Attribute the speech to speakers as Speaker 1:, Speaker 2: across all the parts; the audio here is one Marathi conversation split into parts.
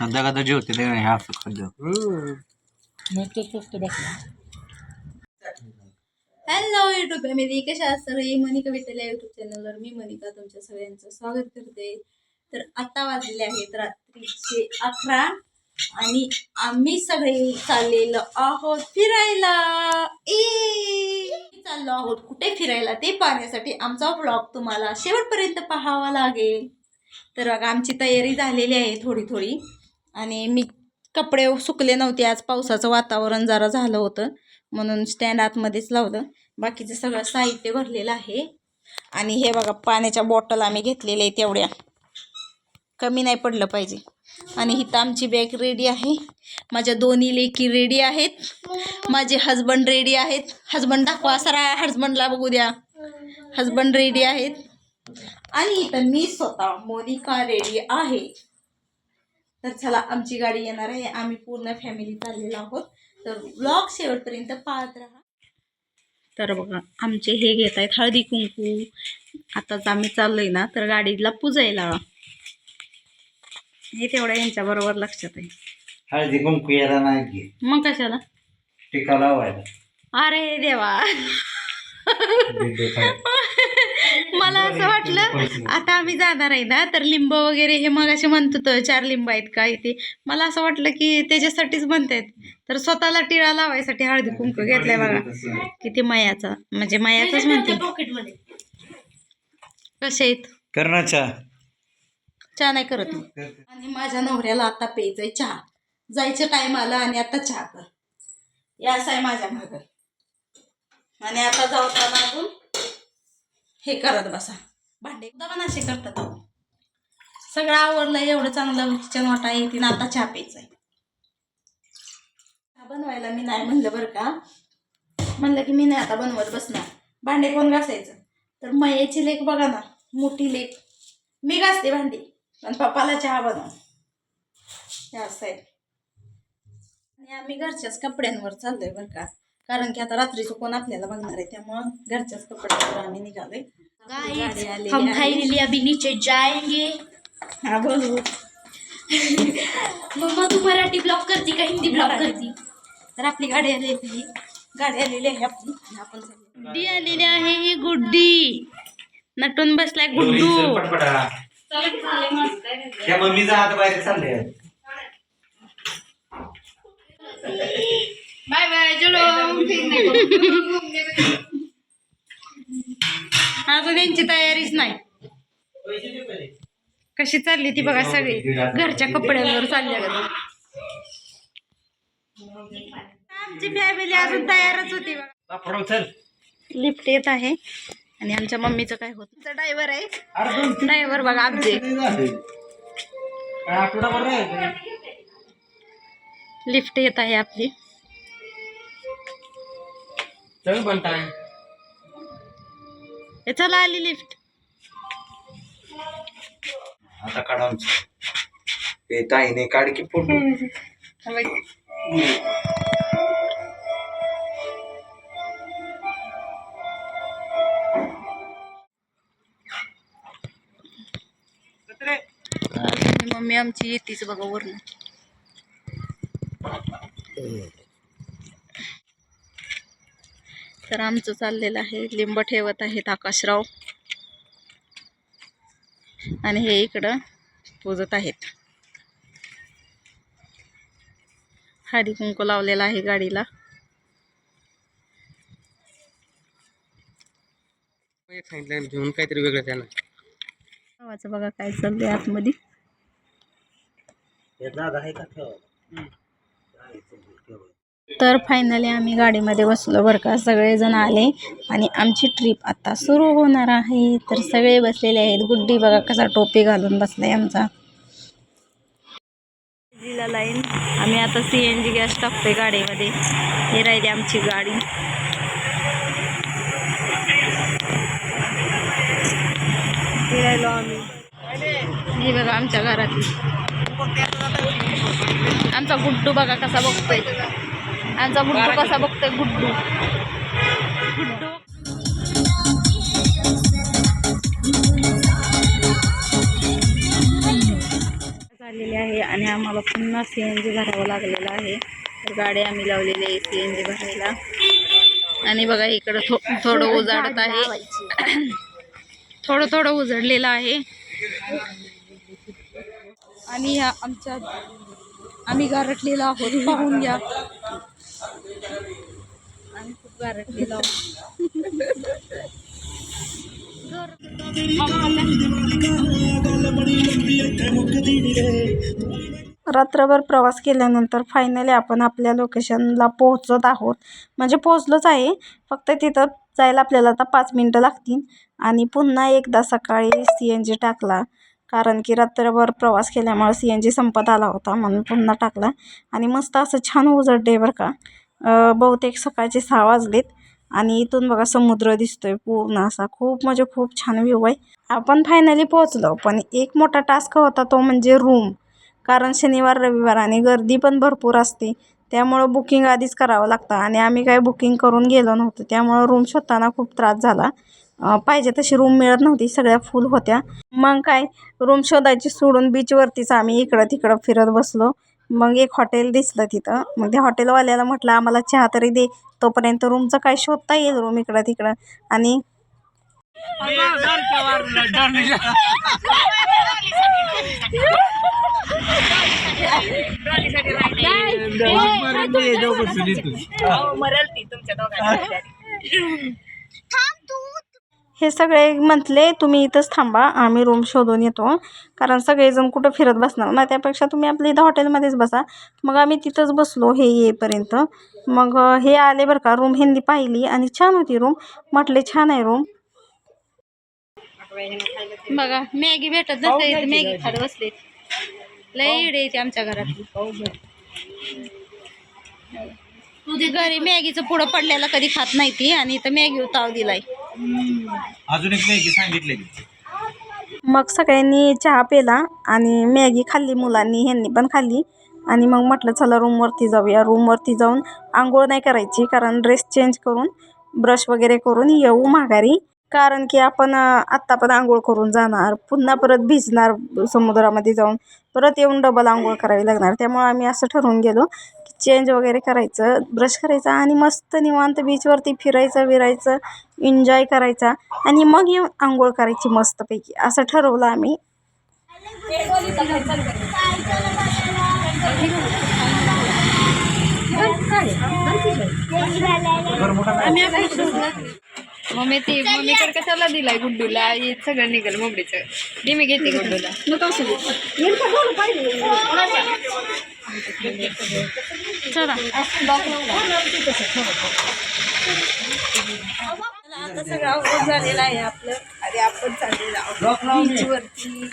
Speaker 1: कदा कदा जेवते ते हे असं खाल्लं.
Speaker 2: हॅलो युट्यूब फॅमिली, कशा आहात सगळे? मनिका विठ्ठल या युट्यूब चॅनलवर मी मनिका तुमच्या सगळ्यांचं स्वागत करते. तर आता वाजलेले आहेत रात्रीचे 11 आणि आम्ही सगळे चाललेलो आहोत फिरायला. चाललो आहोत कुठे फिरायला ते पाहण्यासाठी आमचा व्लॉग तुम्हाला शेवटपर्यंत पाहावा लागेल. तर बघा आमची तयारी झालेली आहे थोडी थोडी. आणि मी कपडे सुकले नव्हते, आज पावसाचं वातावरण जरा झालं होतं म्हणून स्टँड आतमध्येच लावलं. बाकीचं सगळं साहित्य भरलेलं आहे. आणि हे बघा पाण्याच्या बॉटल आम्ही घेतलेल्या आहेत, तेवढ्या कमी नाही पडलं पाहिजे. आणि इथं आमची बॅग रेडी आहे. माझ्या दोन्ही लेकी रेडी आहेत. माझे हजबंड रेडी आहेत. हजबंड दाखवा, सरा हजबंडला बघू द्या. हजबंड रेडी आहेत. आणि इथं मी स्वतः मोनिका रेडी आहे. तर चला, आमची गाडी येणार आहे. आम्ही पूर्ण फॅमिली चाललेलो आहोत. तर व्लॉग शेवटपर्यंत पाहत राहा. तर बघा आमचे हे घेत आहेत हळदी कुंकू. आताच आम्ही चाललोय ना, तर गाडीला पुजायला. हे तेवढं यांच्याबरोबर लक्षात आहे.
Speaker 1: हळदी कुंकू यायला नाही की
Speaker 2: मग कशाला
Speaker 1: टिका लावायला.
Speaker 2: अरे देवा, मला असं वाटलं आता आम्ही जाणार आहे ना, तर लिंब वगैरे हे मग असे म्हणत होतं 4 लिंब आहेत का इथे. मला असं वाटलं की त्याच्यासाठीच म्हणतायत. तर स्वतःला टिळा लावायसाठी हळदी कुंकू घेतलाय बघा. किती मायाचा, म्हणजे मायाचाच म्हणते. कसे आहेत?
Speaker 1: करण्याचा
Speaker 2: चहा नाही करत मी. आणि माझ्या नवऱ्याला आता प्यायचंय चहा. जायचं टाइम आला आणि आता चहा कर, यास आहे माझ्या मागं. आणि आता जाऊताना अजून हे करत बसा, भांडे पण असे करतात. सगळं आवरलं, एवढं चांगलं किचन वाटा येते ना, आता चहा प्यायचा आहे. चहा बनवायला मी नाही म्हणलं बरं का. म्हणलं की मी नाही आता बनवत बसणार. भांडे कोण घासायचं? तर मयाची लेक बघा ना, मोठी लेक मी घासते भांडी, पण पप्पाला चहा बनव हे असं आहे. आणि आम्ही घरच्याच कपड्यांवर चाललोय बरं का, कारण की आता रात्रीचं कोण आपल्याला बघणार आहे, त्यामुळं घरच्याच कपड्यांवर आम्ही निघालोय.
Speaker 3: हम फाइनली अभी नीचे जाएंगे.
Speaker 2: हा बोलू.
Speaker 3: मम्मा तू मराठी ब्लॉग करती का हिंदी ब्लॉग करती?
Speaker 2: तर आपली गाडी आलेली आहे आपली. आपण गुड्डी आलेली आहे. ही गुड्डी नटून बसलाय गुड्डू.
Speaker 1: त्या मम्मीचा हात बाहेर चालले.
Speaker 3: बाय बाय चलो.
Speaker 2: अजून त्यांची तयारीच नाही. कशी चालली ती बघा, सगळी घरच्या कपड्यांवर चालल्या का. आमची फॅमिली अजून तयारच होती बघा. लिफ्ट येत आहे. आणि आमच्या मम्मीचं काय होत, ड्रायव्हर आहे. ड्रायव्हर बघा आमचे. लिफ्ट येत आहे आपली. चला आली लिफ्ट.
Speaker 1: आता काढा ते ताईने काढ की फोटो.
Speaker 2: मम्मी आमची येतीच बघा वरून. तर आमचं चाललेलं आहे, लिंब ठेवत आहेत आकाशराव. आणि हे इकडं पूजत आहेत. हळदी कुंकू लावलेला आहे गाडीला.
Speaker 1: घेऊन काहीतरी वेगळं त्याला
Speaker 2: गावाचं बघा काय चाललंय आतमध्ये. तर फायनली आम्ही गाडीमध्ये बसलो बरं का. सगळेजण आले आणि आमची ट्रिप आता सुरू होणार आहे. तर सगळे बसलेले आहेत. गुड्डी बघा कसा टोपी घालून बसलाय आमचा. जिला लाईन. आम्ही आता CNG गॅस टाकतोय गाडीमध्ये. हे राहिली आमची गाडी. फिरायलो आम्ही. हे बघा आमच्या घरातली. आमचा गुड्डू बघा कसा बघतोय. आमचा गुड्डू कसा बघतोय. गुड्डू गुड्डू आलेली आहे आणि आम्हाला पुन्हा CNG भरावं लागलेलं आहे. तर गाडी आम्ही लावलेली आहे CNG भरायला. आणि बघा इकडं थोडं उजाडत आहे. थोडं उजडलेलं आहे. आणि ह्या आम्ही गारटलेलो आहोत, पाहून घ्या. आम्ही खूप गारटलेलो आहोत. रात्रभर प्रवास केल्यानंतर फायनली आपण आपल्या लोकेशनला पोहोचत आहोत. म्हणजे पोहोचलोच आहे, फक्त तिथं जायला आपल्याला आता 5 मिनटं लागतील. आणि पुन्हा एकदा सकाळी CNG टाकला, कारण की रात्रभर प्रवास केल्यामुळे CNG संपत आला होता, म्हणून पुन्हा टाकला. आणि मस्त असं छान उजळते बरं का. बहुतेक सकाळचे 6 वाजलेत. आणि इथून बघा समुद्र दिसतोय पूर्ण असा. खूप म्हणजे खूप छान व्ह्यू आहे. आपण फायनली पोहोचलो. पण एक मोठा टास्क होता, तो म्हणजे रूम. कारण शनिवार रविवार आणि गर्दी पण भरपूर असते, त्यामुळं बुकिंग आधीच करावं लागतं. आणि आम्ही काय बुकिंग करून गेलो नव्हतो, त्यामुळं रूम शोधताना खूप त्रास झाला. पाहिजे तशी रूम मिळत नव्हती, सगळ्या फुल होत्या. मग काय रूम शोधायची सोडून बीचवरतीच आम्ही इकडं तिकडं फिरत बसलो. मग एक हॉटेल दिसलं तिथं. मग त्या हॉटेलवाल्याला म्हटलं आम्हाला चहा तरी दे, तोपर्यंत रूमचं काय शोधता येईल रूम इकडं तिकडं. आणि हे सगळे म्हटले तुम्ही इथंच थांबा, आम्ही रूम शोधून येतो. कारण सगळेजण कुठं फिरत बसणार ना, त्यापेक्षा तुम्ही आपल्या इथं हॉटेलमध्येच बसा. मग आम्ही तिथंच बसलो हे येईपर्यंत. मग हे आले बरं का, रूम ह्यांनी पाहिली आणि छान होती रूम. म्हटले छान आहे रूम. बघा मॅगी भेटत नसते, मॅगी खात बसले. लय इडे येते आमच्या घरात. घरी मॅगीचं पुढं पडलेला कधी खात नाही ती, आणि इथं मॅगी ताव दिलाय.
Speaker 1: अजून एक मॅगी सांगितलेली.
Speaker 2: मग सगळ्यांनी चहा पिला आणि मॅगी खाल्ली, मुलांनी ह्यांनी पण खाल्ली. आणि मग म्हटलं चला रूमवरती जाऊया. रूमवरती जाऊन आंघोळ नाही करायची, कारण ड्रेस चेंज करून ब्रश वगैरे करून येऊ माघारी. कारण की आपण आत्ता पण आंघोळ करून जाणार, पुन्हा परत भिजणार समुद्रामध्ये जाऊन, परत येऊन डबल आंघोळ करावी लागणार. त्यामुळे आम्ही असं ठरवून गेलो की चेंज वगैरे करायचं, ब्रश करायचा आणि मस्त निवांत बीचवरती फिरायचं विरायचं, एन्जॉय करायचा आणि मग येऊन आंघोळ करायची मस्तपैकी, असं ठरवलं आम्ही.
Speaker 3: मम्मी तर कशाला दिलाय गुड्डूला, हे सगळं निघाल मोबडीचं. मी घेते गुड्डूला.
Speaker 2: आता सगळं आवडून झालेलं आहे आपलं, आणि आपण चाललेलो आहोत बीचवरती.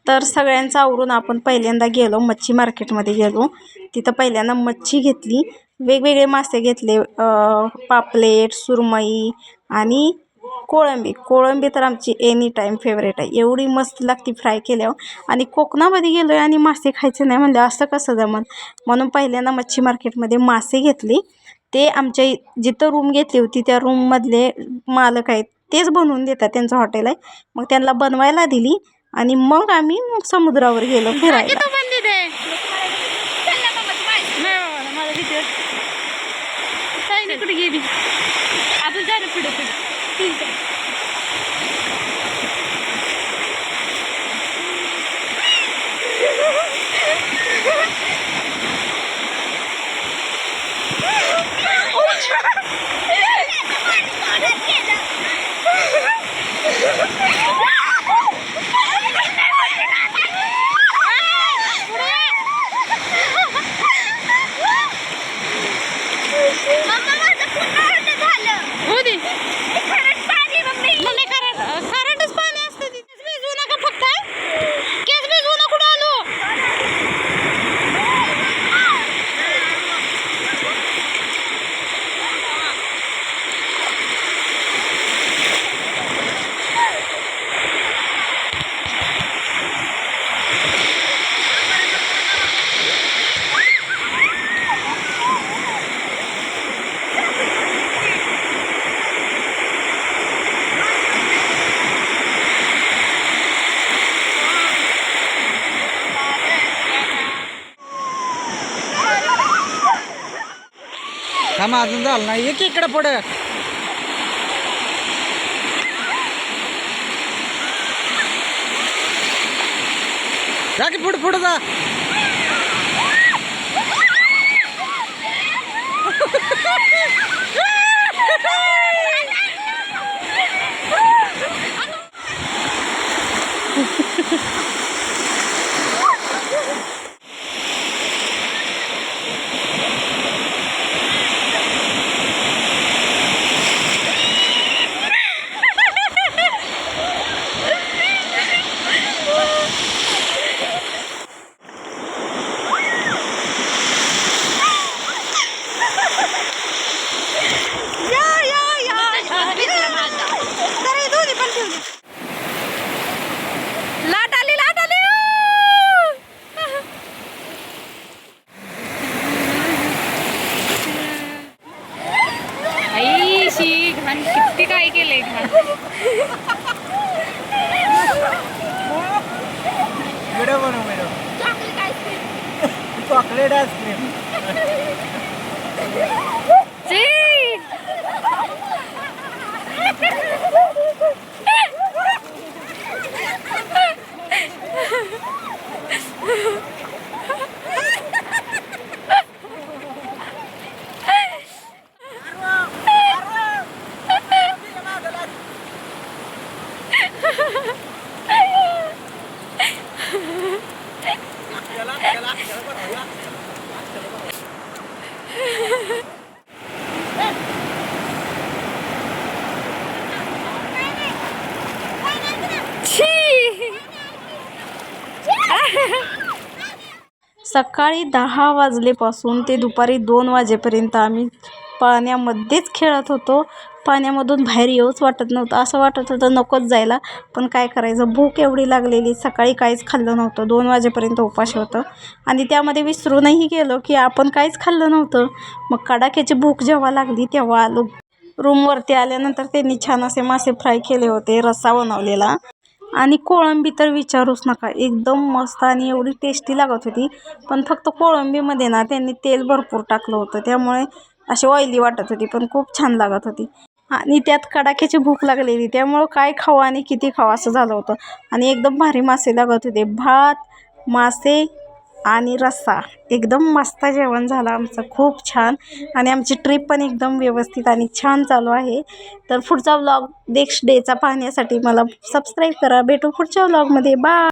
Speaker 2: तर सगळ्यांचं आवरून आपण पहिल्यांदा गेलो मच्छी मार्केटमध्ये गेलो. तिथं पहिल्यांदा मच्छी घेतली, वेगवेगळे मासे घेतले. पापलेट, सुरमई आणि कोळंबी तर आमची एनी टाईम फेवरेट आहे. एवढी मस्त लागती फ्राय केल्यावर. आणि कोकणामध्ये गेलो आहे आणि मासे खायचे नाही म्हणजे असं कसं जमन. म्हणून पहिल्यांदा मच्छी मार्केटमध्ये मासे घेतले. ते आमच्या जिथं रूम घेतली होती त्या रूममधले मालक आहेत, तेच बनवून देतात, त्यांचं हॉटेल आहे. मग त्यांना बनवायला दिली आणि मग आम्ही समुद्रावर गेलो फिरायला. कुठे गेली अजून जायला पुढे ठीक आहे. हो दे.
Speaker 1: काम अजून झालं नाही. एक इकडे पुढे जा की पुढे पुढे जा.
Speaker 2: लाट आली लाट आली.
Speaker 3: आई शी घाण किती काय केलंय घाण.
Speaker 1: व्हिडिओ बनव व्हिडिओ. Chocolate ice cream.
Speaker 2: सकाळी 10 वाजलेपासून ते दुपारी 2 वाजेपर्यंत आम्ही पाण्यामध्येच खेळत होतो. पाण्यामधून बाहेर येऊच वाटत नव्हतं. असं वाटत होतं नकोच जायला, पण काय करायचं, भूक एवढी लागलेली. सकाळी काहीच खाल्लं नव्हतं, 2 वाजेपर्यंत उपाशी होतं आणि त्यामध्ये विसरूनही गेलो की आपण काहीच खाल्लं नव्हतं. मग कडाक्याची भूक जेव्हा लागली तेव्हा आलो. रूमवरती आल्यानंतर त्यांनी छान असे मासे फ्राय केले होते, रस्सा बनवलेला आणि कोळंबी तर विचारूच नका, एकदम मस्त आणि एवढी टेस्टी लागत होती. पण फक्त कोळंबीमध्ये ना त्यांनी तेल भरपूर टाकलं होतं, त्यामुळे अशी ऑइली वाटत होती, पण खूप छान लागत होती. आणि त्यात कडाक्याची भूक लागलेली, त्यामुळं काय खावं आणि किती खावं असं झालं होतं. आणि एकदम भारी मासे लागत होते, भात, मासे आणि रस्सा. एकदम मस्त जेवण झालं आमचं, खूप छान. आणि आमची ट्रिप पण एकदम व्यवस्थित आणि छान चालू आहे. तर पुढचा व्लॉग नेक्स्ट डेचा पाहण्यासाठी मला सबस्क्राईब करा. भेटू पुढच्या व्लॉगमध्ये. बाय.